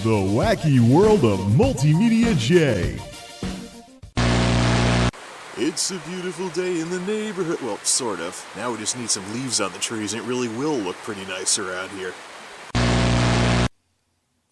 The wacky world of MultimediaJay. It's a beautiful day in the neighborhood. Well, sort of. Now we just need some leaves on the trees and it really will look pretty nice around here.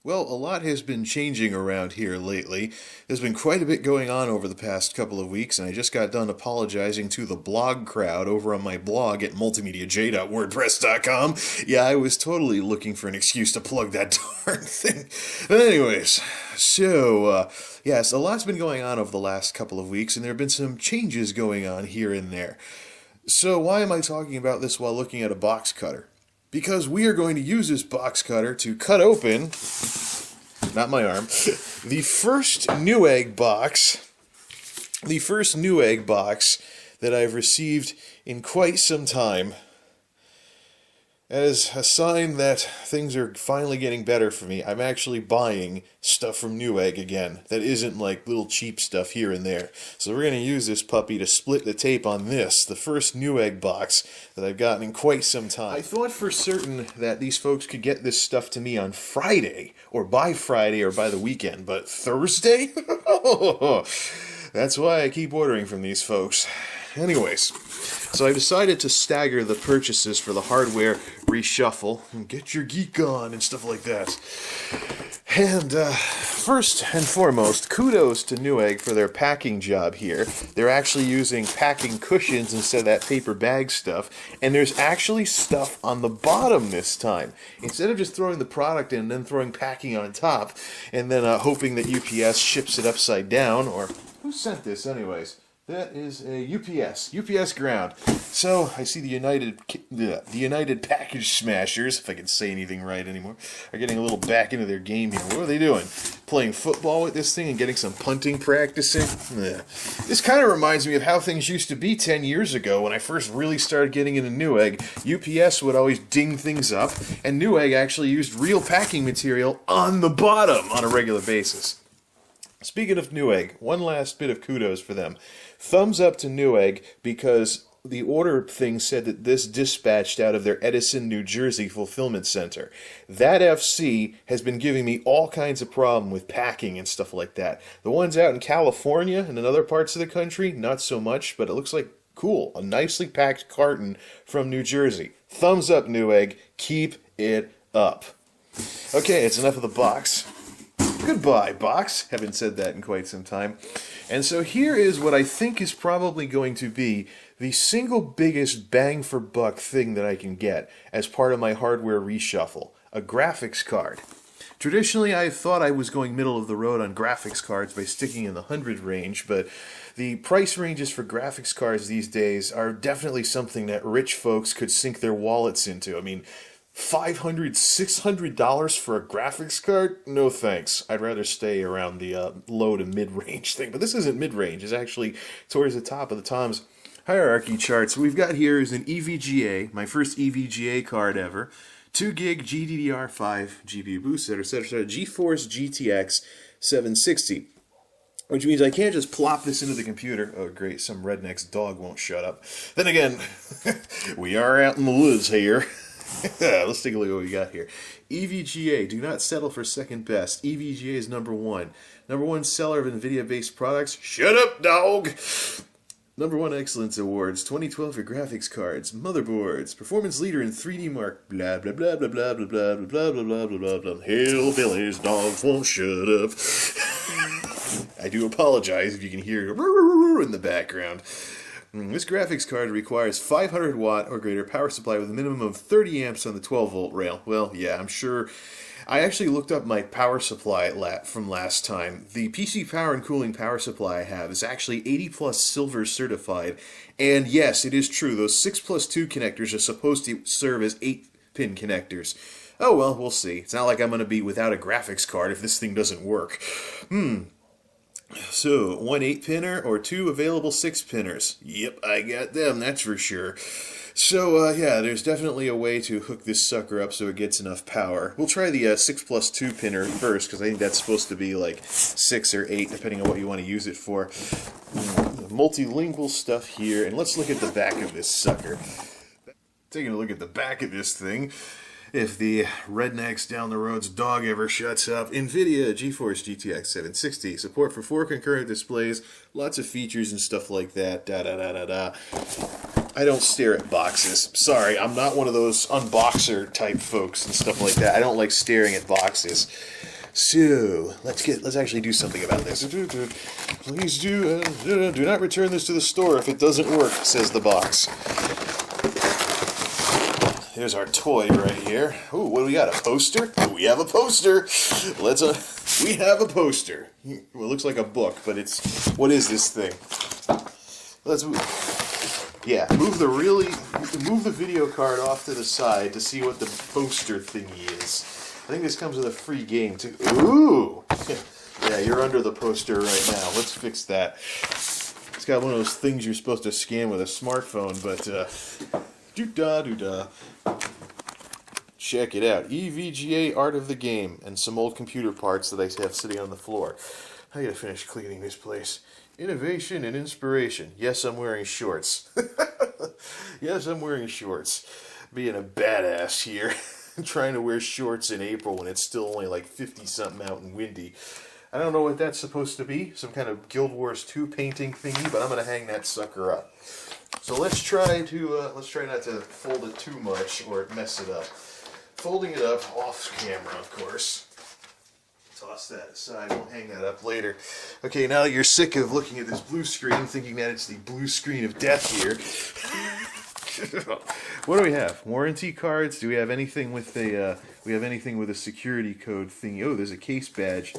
Well, a lot has been changing around here lately. There's been quite a bit going on over the past couple of weeks, and I just got done apologizing to the blog crowd over on my blog at multimediajay.wordpress.com. Yeah, I was totally looking for an excuse to plug that darn thing. But anyways, so, yes, a lot's been going on over the last couple of weeks, and there have been some changes going on here and there. So why am I talking about this while looking at a box cutter? Because we are going to use this box cutter to cut open, not my arm, the first Newegg box that I've received in quite some time, as a sign that things are finally getting better for me. I'm actually buying stuff from Newegg again that isn't like little cheap stuff here and there. So we're going to use this puppy to split the tape on this, the first Newegg box that I've gotten in quite some time. I thought for certain that these folks could get this stuff to me on Friday, or by the weekend, but Thursday? That's why I keep ordering from these folks. Anyways, so I decided to stagger the purchases for the hardware reshuffle and get your geek on and stuff like that. And first and foremost, kudos to Newegg for their packing job here. They're actually using packing cushions instead of that paper bag stuff, and there's actually stuff on the bottom this time. Instead of just throwing the product in and then throwing packing on top, and then hoping that UPS ships it upside down, or who sent this anyways? That is a UPS ground. So I see the United Package Smashers, if I can say anything right anymore, are getting a little back into their game here. What are they doing? Playing football with this thing and getting some punting practicing? Yeah. This kind of reminds me of how things used to be 10 years ago when I first really started getting into Newegg. UPS would always ding things up, and Newegg actually used real packing material on the bottom on a regular basis. Speaking of Newegg, one last bit of kudos for them. Thumbs up to Newegg, because the order thing said that this dispatched out of their Edison, New Jersey fulfillment center. That FC has been giving me all kinds of problem with packing and stuff like that. The ones out in California and in other parts of the country, not so much, but it looks like cool. A nicely packed carton from New Jersey. Thumbs up, Newegg. Keep it up. Okay, it's enough of the box. Goodbye, box. Haven't said that in quite some time. And so here is what I think is probably going to be the single biggest bang for buck thing that I can get as part of my hardware reshuffle. A graphics card. Traditionally, I thought I was going middle of the road on graphics cards by sticking in the 100 range, but the price ranges for graphics cards these days are definitely something that rich folks could sink their wallets into. I mean, $500, $600 for a graphics card? No thanks. I'd rather stay around the low to mid-range thing. But this isn't mid-range. It's actually towards the top of the Tom's hierarchy chart. So we've got here is an EVGA, my first EVGA card ever. 2 gig GDDR5 GPU boost, etc. GeForce GTX 760. Which means I can't just plop this into the computer. Oh, great, some redneck's dog won't shut up. Then again, we are out in the woods here. Let's take a look at what we got here. EVGA, do not settle for second best. EVGA is number one. Number one seller of NVIDIA-based products. Shut up, dog! Number one excellence awards, 2012 for graphics cards, motherboards, performance leader in 3D mark, blah blah blah blah blah blah blah blah blah blah blah blah blah blah. Hillbillies, dogs won't shut up. I do apologize if you can hear in the background. This graphics card requires 500 watt or greater power supply with a minimum of 30 amps on the 12 volt rail. Well, yeah, I'm sure. I actually looked up my power supply from last time. The PC Power and Cooling power supply I have is actually 80 plus silver certified. And yes, it is true. Those 6+2 connectors are supposed to serve as 8-pin connectors. Oh well, we'll see. It's not like I'm going to be without a graphics card if this thing doesn't work. So, 1 8-pinner or 2 available 6-pinners. Yep, I got them, that's for sure. So, yeah, there's definitely a way to hook this sucker up so it gets enough power. We'll try the 6+2 pinner first, because I think that's supposed to be like 6 or 8, depending on what you want to use it for. Multilingual stuff here, and let's look at the back of this sucker. Taking a look at the back of this thing. if the rednecks down the road's dog ever shuts up. NVIDIA GeForce GTX 760, support for 4 concurrent displays, lots of features and stuff like that, I don't stare at boxes. Sorry, I'm not one of those unboxer type folks and stuff like that. I don't like staring at boxes. So, let's actually do something about this. Please do not return this to the store if it doesn't work, says the box. Here's our toy right here. Ooh, what do we got? A poster? Ooh, we have a poster. We have a poster. Well, it looks like a book, but it's, what is this thing? Move the video card off to the side to see what the poster thingy is. I think this comes with a free game too. Ooh! Yeah, you're under the poster right now. Let's fix that. It's got one of those things you're supposed to scan with a smartphone, but doo-da. Check it out. EVGA Art of the Game and some old computer parts that I have sitting on the floor. I gotta finish cleaning this place. Innovation and inspiration. Yes, I'm wearing shorts. Yes, I'm wearing shorts. Being a badass here. Trying to wear shorts in April when it's still only like 50-something out and windy. I don't know what that's supposed to be. Some kind of Guild Wars 2 painting thingy, but I'm going to hang that sucker up. So let's try not to fold it too much or mess it up. Folding it up off camera, of course. Toss that aside. We'll hang that up later. Okay, now that you're sick of looking at this blue screen, thinking that it's the blue screen of death here. What do we have? Warranty cards? Do we have anything with a security code thingy? Oh, there's a case badge.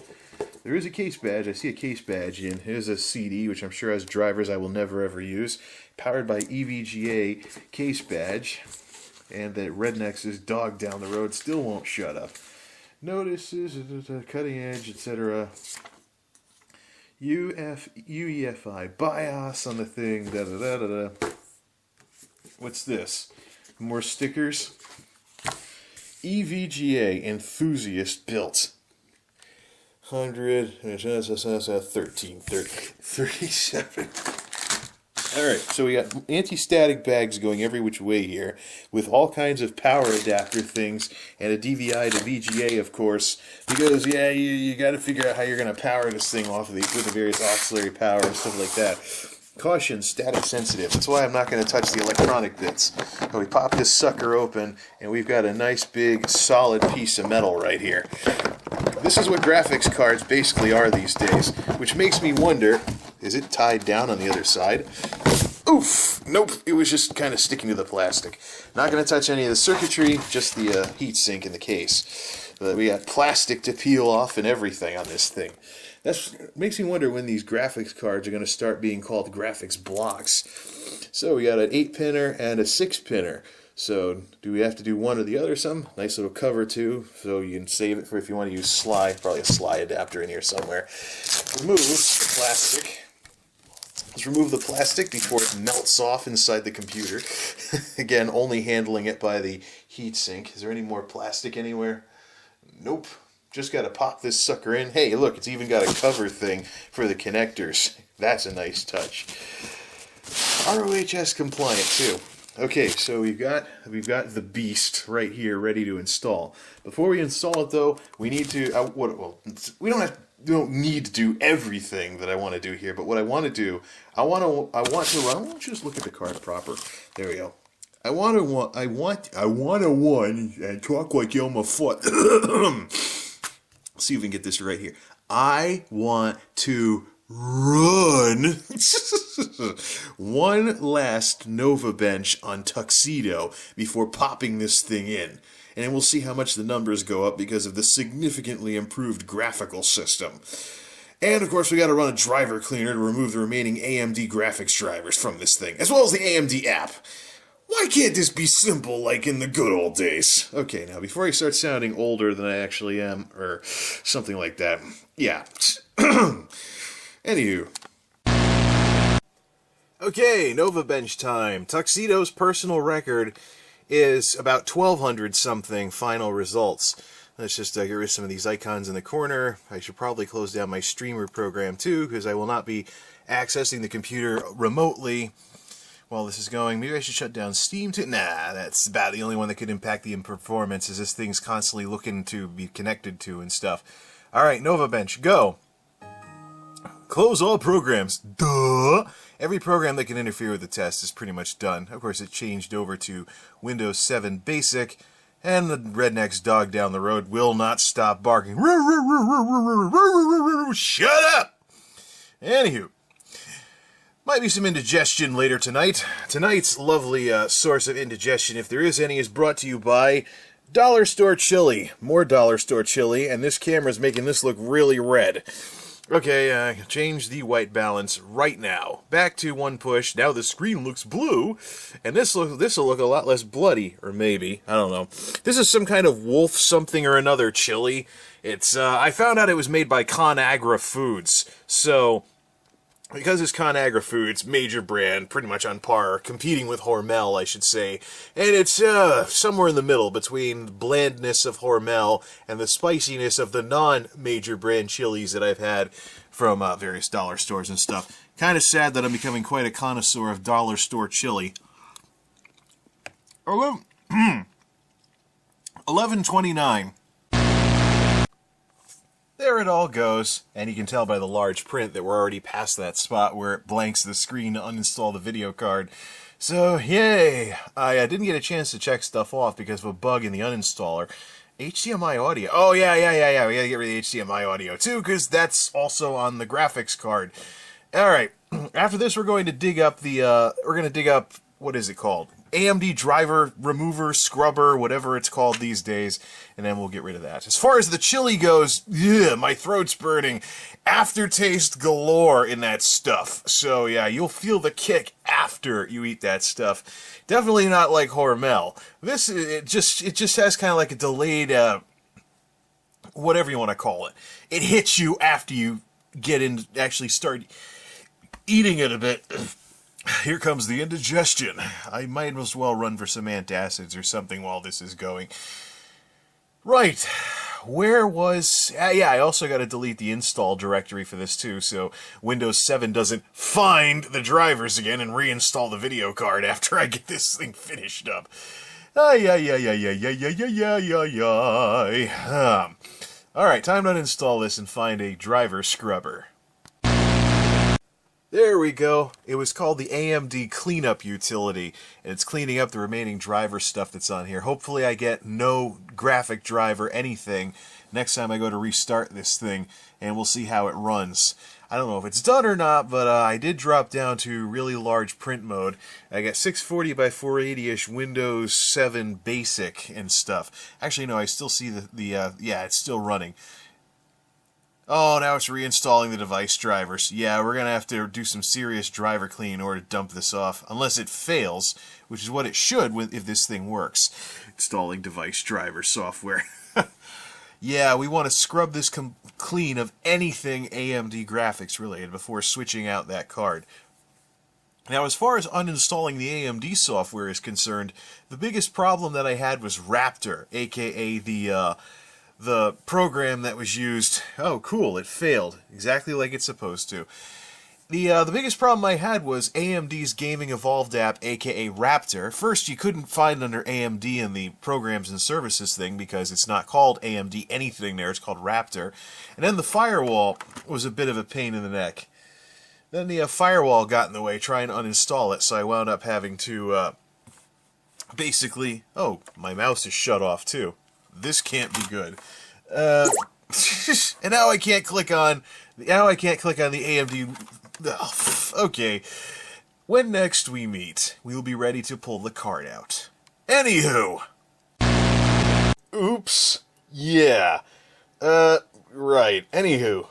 There is a case badge. I see a case badge in. Here's a CD, which I'm sure has drivers I will never ever use. Powered by EVGA case badge. And that Rednex's dog down the road still won't shut up. Notices, cutting edge, etc. UEFI BIOS on the thing. What's this? More stickers. EVGA Enthusiast built. 37. Alright, so we got anti-static bags going every which way here, with all kinds of power adapter things, and a DVI to VGA, of course, because, yeah, you got to figure out how you're going to power this thing off of with the various auxiliary power and stuff like that. Caution, static sensitive. That's why I'm not going to touch the electronic bits. So we pop this sucker open, and we've got a nice big solid piece of metal right here. This is what graphics cards basically are these days, which makes me wonder, is it tied down on the other side? Oof! Nope, it was just kind of sticking to the plastic. Not going to touch any of the circuitry, just the heat sink in the case. We got plastic to peel off and everything on this thing. That makes me wonder when these graphics cards are going to start being called graphics blocks. So we got an 8-pinner and a 6-pinner. So do we have to do one or the other? Some nice little cover too, so you can save it for if you want to use SLI. Probably a SLI adapter in here somewhere. Remove the plastic. Let's remove the plastic before it melts off inside the computer. Again, only handling it by the heatsink. Is there any more plastic anywhere? Nope. Just got to pop this sucker in. Hey, look, it's even got a cover thing for the connectors. That's a nice touch. ROHS compliant too. Okay, so we've got the beast right here ready to install. Before we install it though, we need to we don't need to do everything that I want to do here, but what I want to do, I want to just look at the card proper. There we go. I want to one and talk like Elmer Fudd. See if we can get this right here. I want to run one last Nova bench on Tuxedo before popping this thing in. And we'll see how much the numbers go up because of the significantly improved graphical system. And of course we got to run a driver cleaner to remove the remaining AMD graphics drivers from this thing, as well as the AMD app. Why can't this be simple like in the good old days? Okay, now before I start sounding older than I actually am, or something like that, yeah. Anywho. Okay, Nova Bench time. Tuxedo's personal record is about 1,200 something final results. Let's just get rid of some of these icons in the corner. I should probably close down my streamer program too, because I will not be accessing the computer remotely while this is going. Maybe I should shut down Steam too. Nah, that's about the only one that could impact the performance, is this thing's constantly looking to be connected to and stuff. Alright, Nova Bench, go! Close all programs. Duh! Every program that can interfere with the test is pretty much done. Of course, it changed over to Windows 7 Basic, and the redneck's dog down the road will not stop barking. Shut up! Anywho, might be some indigestion later tonight. Tonight's lovely source of indigestion, if there is any, is brought to you by Dollar Store Chili. More Dollar Store Chili, and this camera's making this look really red. Okay, change the white balance right now. Back to one push. Now the screen looks blue, and this will look a lot less bloody, or maybe, I don't know. This is some kind of wolf something or another chili. It's I found out it was made by ConAgra Foods, so because it's ConAgra Foods, major brand, pretty much on par, competing with Hormel, I should say, and it's somewhere in the middle between the blandness of Hormel and the spiciness of the non-major brand chilies that I've had from various dollar stores and stuff. Kind of sad that I'm becoming quite a connoisseur of dollar store chili. $11.29. There it all goes, and you can tell by the large print that we're already past that spot where it blanks the screen to uninstall the video card. So, yay! I didn't get a chance to check stuff off because of a bug in the uninstaller. HDMI audio. Oh, yeah, we gotta get rid of the HDMI audio, too, because that's also on the graphics card. Alright, after this we're going to dig up what is it called? AMD driver remover, scrubber, whatever it's called these days, and then we'll get rid of that. As far as the chili goes, my throat's burning. Aftertaste galore in that stuff. So yeah, you'll feel the kick after you eat that stuff. Definitely not like Hormel. This, it just has kind of like a delayed, whatever you want to call it. It hits you after you get in, actually start eating it a bit. Here comes the indigestion. I might as well run for some antacids or something while this is going. Right. Where was... yeah, I also got to delete the install directory for this too, so Windows 7 doesn't find the drivers again and reinstall the video card after I get this thing finished up. Alright, time to uninstall this and find a driver scrubber. There we go. It was called the AMD Cleanup Utility, and it's cleaning up the remaining driver stuff that's on here. Hopefully I get no graphic driver anything next time I go to restart this thing, and we'll see how it runs. I don't know if it's done or not, but I did drop down to really large print mode. I got 640 by 480-ish Windows 7 Basic and stuff. Actually, no, I still see yeah, it's still running. Oh, now it's reinstalling the device drivers. Yeah, we're going to have to do some serious driver cleaning in order to dump this off. Unless it fails, which is what it should if this thing works. Installing device driver software. Yeah, we want to scrub this clean of anything AMD graphics related before switching out that card. Now, as far as uninstalling the AMD software is concerned, the biggest problem that I had was Raptor, aka the program that was used. Oh, cool, it failed. Exactly like it's supposed to. The biggest problem I had was AMD's Gaming Evolved app, aka Raptor. First, you couldn't find it under AMD in the Programs and Services thing because it's not called AMD anything there, it's called Raptor. And then the firewall was a bit of a pain in the neck. Then the firewall got in the way trying to uninstall it, so I wound up having to basically... Oh, my mouse is shut off too. This can't be good. And now I can't click on the AMD. Okay. When next we meet, we will be ready to pull the card out. Anywho. Oops. Yeah. Right. Anywho.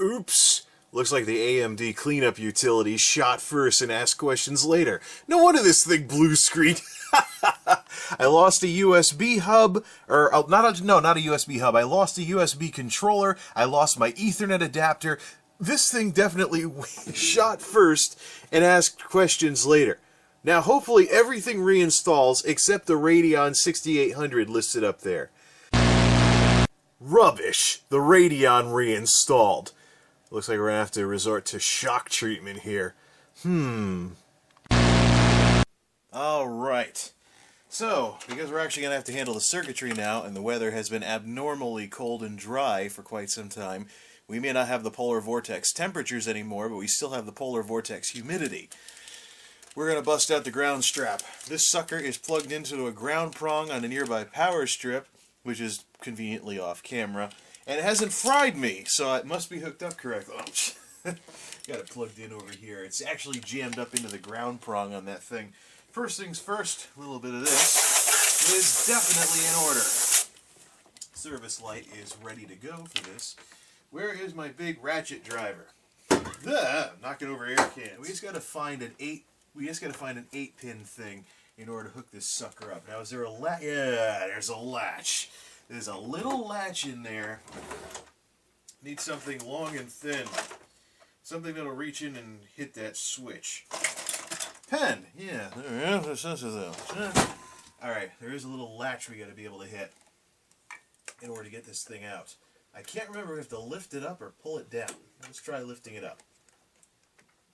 Oops. Looks like the AMD cleanup utility shot first and asked questions later. No wonder this thing blue screen. I lost a USB hub, or not a USB hub. I lost a USB controller. I lost my Ethernet adapter. This thing definitely shot first and asked questions later. Now, hopefully everything reinstalls except the Radeon 6800 listed up there. Rubbish. The Radeon reinstalled. Looks like we're going to have to resort to shock treatment here. Alright. So, because we're actually going to have to handle the circuitry now, and the weather has been abnormally cold and dry for quite some time, we may not have the polar vortex temperatures anymore, but we still have the polar vortex humidity. We're going to bust out the ground strap. This sucker is plugged into a ground prong on a nearby power strip, which is conveniently off camera, and it hasn't fried me, so it must be hooked up correctly. Got it plugged in over here. It's actually jammed up into the ground prong on that thing. First things first, a little bit of this is definitely in order. Service light is ready to go for this. Where is my big ratchet driver? Knocking over air can. We just got to find an 8-pin thing in order to hook this sucker up. Now, is there a latch? Yeah, there's a latch. There's a little latch in there. Need something long and thin. Something that'll reach in and hit that switch. Pen! Yeah, there is. Alright, there is a little latch we got to be able to hit in order to get this thing out. I can't remember if to lift it up or pull it down. Let's try lifting it up.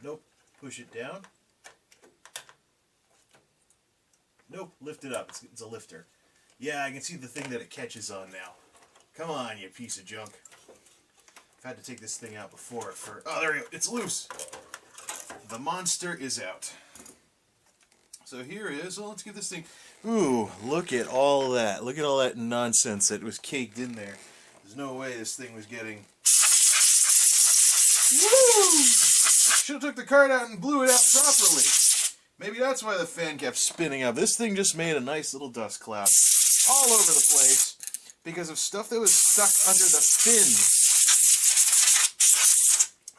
Nope. Push it down. Nope. Lift it up. It's a lifter. Yeah, I can see the thing that it catches on now. Come on, you piece of junk. I've had to take this thing out before. Oh, there we go. It's loose. The monster is out. So here it is. Well, let's get this thing. Ooh, look at all that. Look at all that nonsense that was caked in there. There's no way this thing was getting... Woo! Should have took the card out and blew it out properly. Maybe that's why the fan kept spinning up. This thing just made a nice little dust cloud all over the place because of stuff that was stuck under the fin.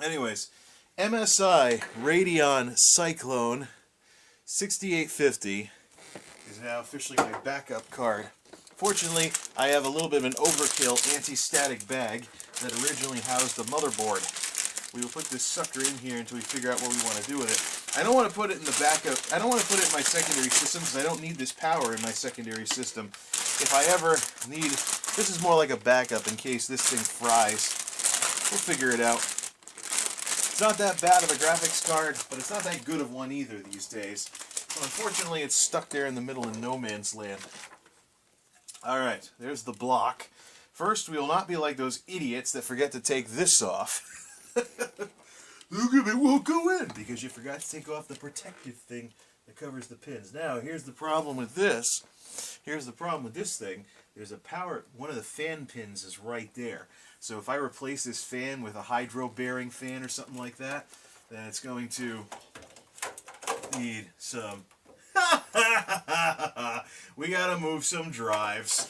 Anyways, MSI Radeon Cyclone 6850 is now officially my backup card. Fortunately, I have a little bit of an overkill anti-static bag that originally housed the motherboard. We will put this sucker in here until we figure out what we want to do with it. I don't want to put it in the backup. I don't want to put it in my secondary system because I don't need this power in my secondary system. If I ever need... This is more like a backup in case this thing fries. We'll figure it out. It's not that bad of a graphics card, but it's not that good of one either these days. So unfortunately, it's stuck there in the middle of no man's land. Alright, there's the block. First, we will not be like those idiots that forget to take this off. Look at it, won't go in because you forgot to take off the protective thing that covers the pins. Now, here's the problem with this. Here's the problem with this thing. There's a power, one of the fan pins is right there. So if I replace this fan with a hydro-bearing fan or something like that, then it's going to need some... We gotta move some drives.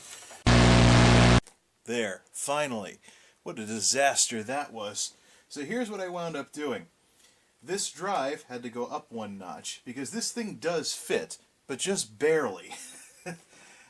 There, finally. What a disaster that was. So here's what I wound up doing. This drive had to go up one notch because this thing does fit, but just barely.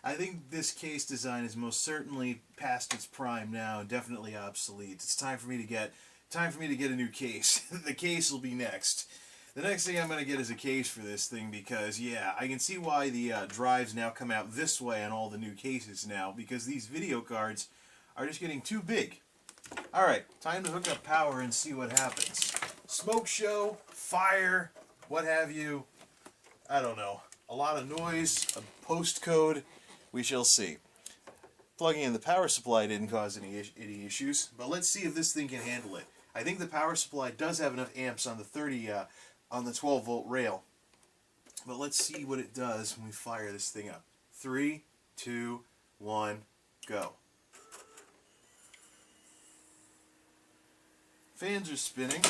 I think this case design is most certainly past its prime now, definitely obsolete. It's time for me to get a new case. The case will be next. The next thing I'm going to get is a case for this thing because, yeah, I can see why the drives now come out this way on all the new cases now because these video cards are just getting too big. Alright, time to hook up power and see what happens. Smoke show, fire, what have you. I don't know. A lot of noise, a postcode. We shall see. Plugging in the power supply didn't cause any issues, but let's see if this thing can handle it. I think the power supply does have enough amps on the on the 12-volt rail. But let's see what it does when we fire this thing up. 3, 2, 1, go. Fans are spinning.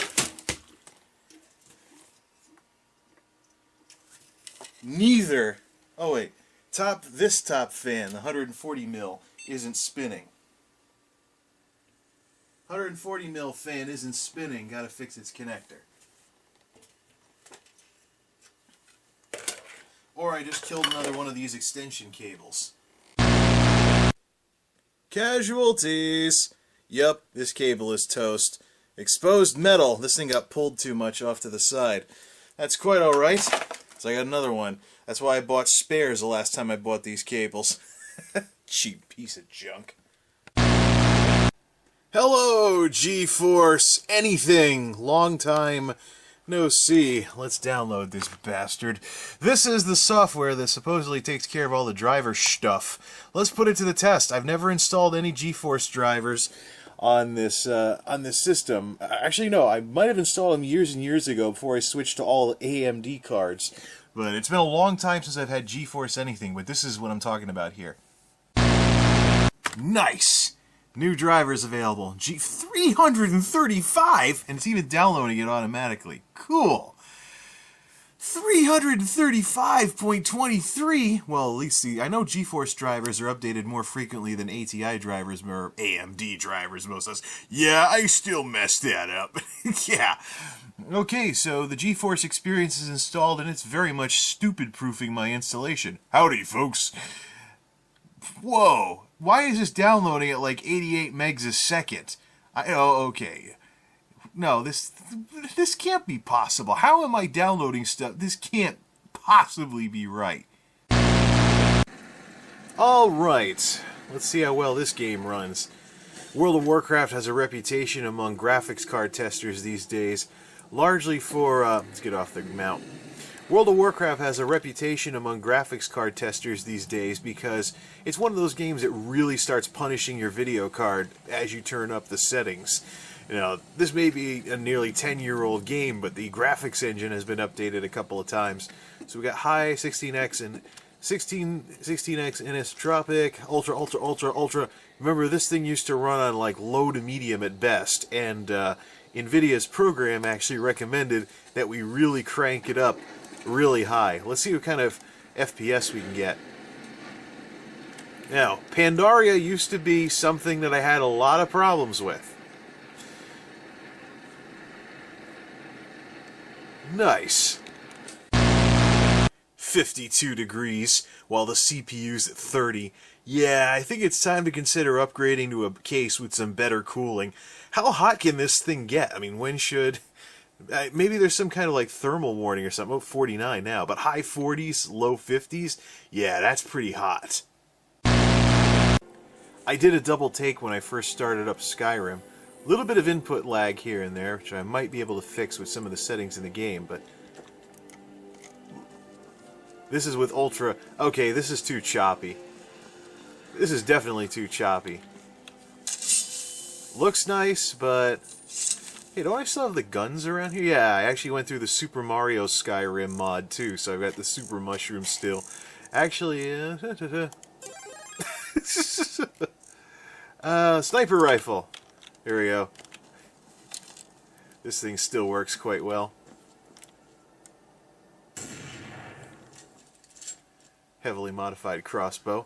Neither. Oh wait, this top fan, the 140 mil, isn't spinning. 140 mil fan isn't spinning. Got to fix its connector. Or I just killed another one of these extension cables. Casualties. Yup, this cable is toast. Exposed metal. This thing got pulled too much off to the side. That's quite alright. So I got another one. That's why I bought spares the last time I bought these cables. Cheap piece of junk. Hello, GeForce anything. Long time No C. Let's download this bastard. This is the software that supposedly takes care of all the driver stuff. Let's put it to the test. I've never installed any GeForce drivers on this system. Actually, no. I might have installed them years and years ago before I switched to all AMD cards. But it's been a long time since I've had GeForce anything. But this is what I'm talking about here. Nice! New drivers available. 335, and it's even downloading it automatically. Cool. 335.23. Well, at least I know GeForce drivers are updated more frequently than ATI drivers or AMD drivers. Most of us. Yeah, I still messed that up. Yeah. Okay, so the GeForce experience is installed, and it's very much stupid-proofing my installation. Howdy, folks. Whoa. Why is this downloading at like 88 megs a second? Oh, okay. No, this can't be possible. How am I downloading stuff? This can't possibly be right. Alright, let's see how well this game runs. World of Warcraft has a reputation among graphics card testers these days, largely for, let's get off the mount. World of Warcraft has a reputation among graphics card testers these days because it's one of those games that really starts punishing your video card as you turn up the settings. You know, this may be a nearly 10-year-old game, but the graphics engine has been updated a couple of times. So we got high 16x and 16x anisotropic, ultra. Remember, this thing used to run on like low to medium at best, and NVIDIA's program actually recommended that we really crank it up really high. Let's see what kind of FPS we can get. Now, Pandaria used to be something that I had a lot of problems with. Nice. 52 degrees, while the CPU's at 30. Yeah, I think it's time to consider upgrading to a case with some better cooling. How hot can this thing get? I mean, when should... maybe there's some kind of like thermal warning or something. Oh, 49 now, but high 40s, low 50s? Yeah, that's pretty hot. I did a double take when I first started up Skyrim. A little bit of input lag here and there, which I might be able to fix with some of the settings in the game, but... this is with Ultra... okay, this is too choppy. This is definitely too choppy. Looks nice, but... hey, do I still have the guns around here? Yeah, I actually went through the Super Mario Skyrim mod, too, so I've got the Super Mushroom still. Actually, sniper rifle. There we go. This thing still works quite well. Heavily modified crossbow.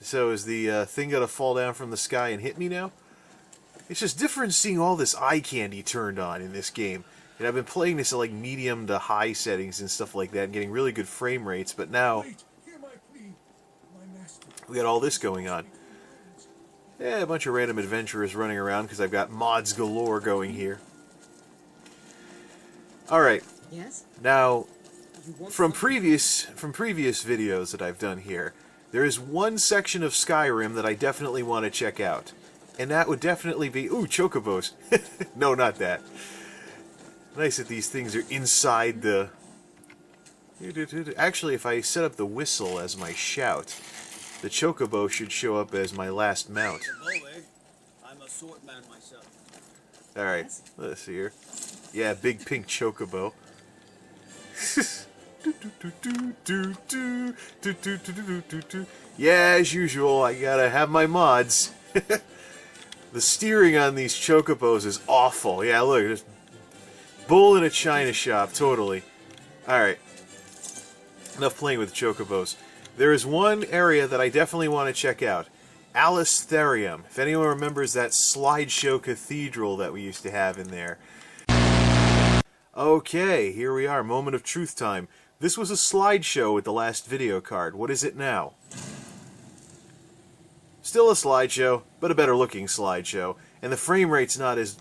So is the thing gonna fall down from the sky and hit me now? It's just different seeing all this eye candy turned on in this game. And I've been playing this at like medium to high settings and stuff like that, and getting really good frame rates, but now we got all this going on. Yeah, a bunch of random adventurers running around because I've got mods galore going here. Alright. Yes? Now, from previous videos that I've done here, there is one section of Skyrim that I definitely want to check out. And that would definitely be... ooh, chocobos. No, not that. Nice that these things are inside the... actually, if I set up the whistle as my shout, the chocobo should show up as my last mount. I'm a sword man myself. Alright, let's see here. Yeah, big pink chocobo. Yeah, as usual, I gotta have my mods. The steering on these chocobos is awful. Yeah, look, just bull in a china shop, totally. Alright. Enough playing with chocobos. There is one area that I definitely want to check out. Alistherium. If anyone remembers that slideshow cathedral that we used to have in there. Okay, here we are. Moment of truth time. This was a slideshow with the last video card. What is it now? Still a slideshow, but a better looking slideshow. And the frame rate's not as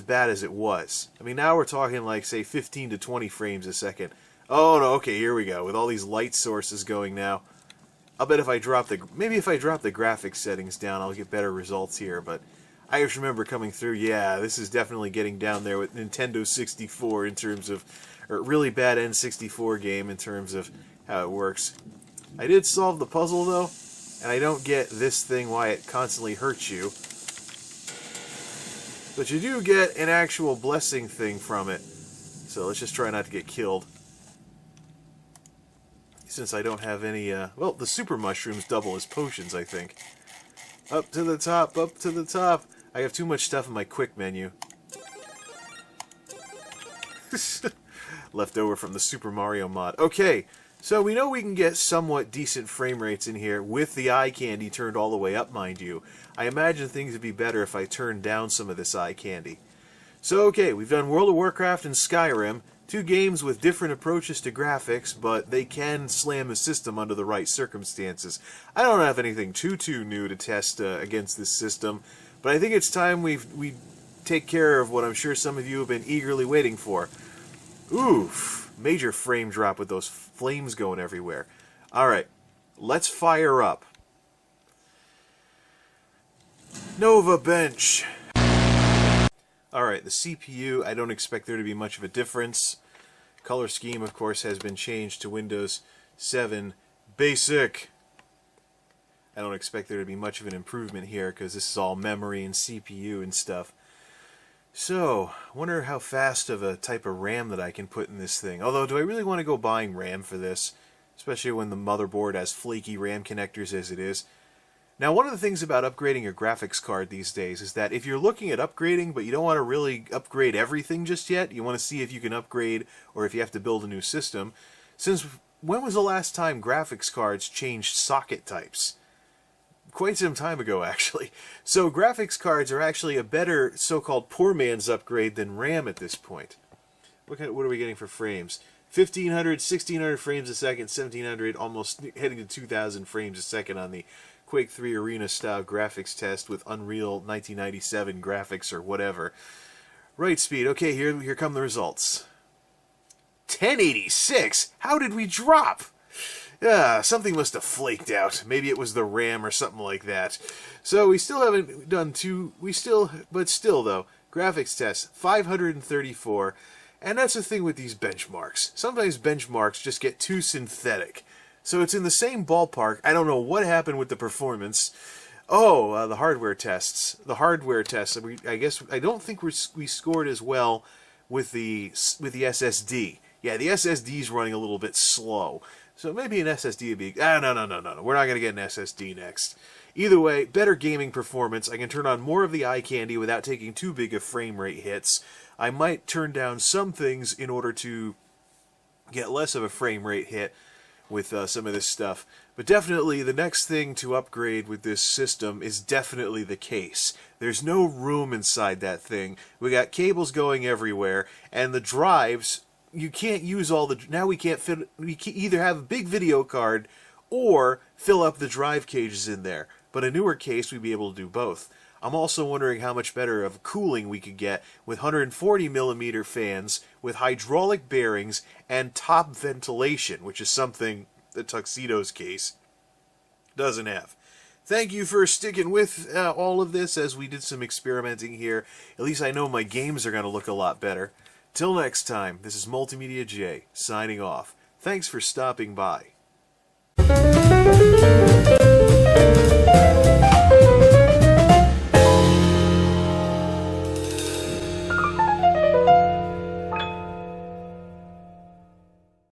bad as it was. I mean, now we're talking like, say, 15 to 20 frames a second. Oh no, okay, here we go. With all these light sources going now. I'll bet if I drop the graphics settings down, I'll get better results here, but I just remember coming through, yeah, this is definitely getting down there with Nintendo 64 in terms of, or really bad N64 game in terms of how it works. I did solve the puzzle, though, and I don't get this thing why it constantly hurts you. But you do get an actual blessing thing from it. So let's just try not to get killed. Since I don't have any, well, the super mushrooms double as potions, I think. Up to the top, up to the top. I have too much stuff in my quick menu. Left over from the Super Mario mod. Okay, so we know we can get somewhat decent frame rates in here with the eye candy turned all the way up, mind you. I imagine things would be better if I turned down some of this eye candy. So, okay, we've done World of Warcraft and Skyrim, two games with different approaches to graphics, but they can slam the system under the right circumstances. I don't have anything too new to test against this system, but I think it's time we take care of what I'm sure some of you have been eagerly waiting for. Oof, major frame drop with those flames going everywhere. Alright, let's fire up. Nova Bench. Alright, the CPU, I don't expect there to be much of a difference. Color scheme, of course, has been changed to Windows 7 Basic. I don't expect there to be much of an improvement here because this is all memory and CPU and stuff. So, I wonder how fast of a type of RAM that I can put in this thing. Although, do I really want to go buying RAM for this? Especially when the motherboard has flaky RAM connectors as it is. Now, one of the things about upgrading your graphics card these days is that if you're looking at upgrading, but you don't want to really upgrade everything just yet, you want to see if you can upgrade or if you have to build a new system. Since when was the last time graphics cards changed socket types? Quite some time ago, actually. So graphics cards are actually a better so-called poor man's upgrade than RAM at this point. What are we getting for frames? 1,500, 1,600 frames a second, 1,700, almost heading to 2,000 frames a second on the Quake 3 Arena-style graphics test with Unreal 1997 graphics or whatever. Write speed. Okay, here come the results. 1086? How did we drop? Something must have flaked out. Maybe it was the RAM or something like that. So we still haven't done but still though, graphics test, 534. And that's the thing with these benchmarks. Sometimes benchmarks just get too synthetic. So it's in the same ballpark. I don't know what happened with the performance. Oh, the hardware tests. The hardware tests. I don't think we scored as well with the SSD. Yeah, the SSD is running a little bit slow. So maybe an SSD would be... no. We're not going to get an SSD next. Either way, better gaming performance. I can turn on more of the eye candy without taking too big of frame rate hits. I might turn down some things in order to get less of a frame rate hit with some of this stuff. But definitely the next thing to upgrade with this system is definitely the case. There's no room inside that thing. We got cables going everywhere, and the drives... You can't use all the... Now we can't fit... We can either have a big video card or fill up the drive cages in there. But a newer case, we'd be able to do both. I'm also wondering how much better of cooling we could get with 140mm fans with hydraulic bearings and top ventilation, which is something the Tuxedo's case doesn't have. Thank you for sticking with all of this as we did some experimenting here. At least I know my games are going to look a lot better. Till next time, this is MultimediaJay, signing off. Thanks for stopping by.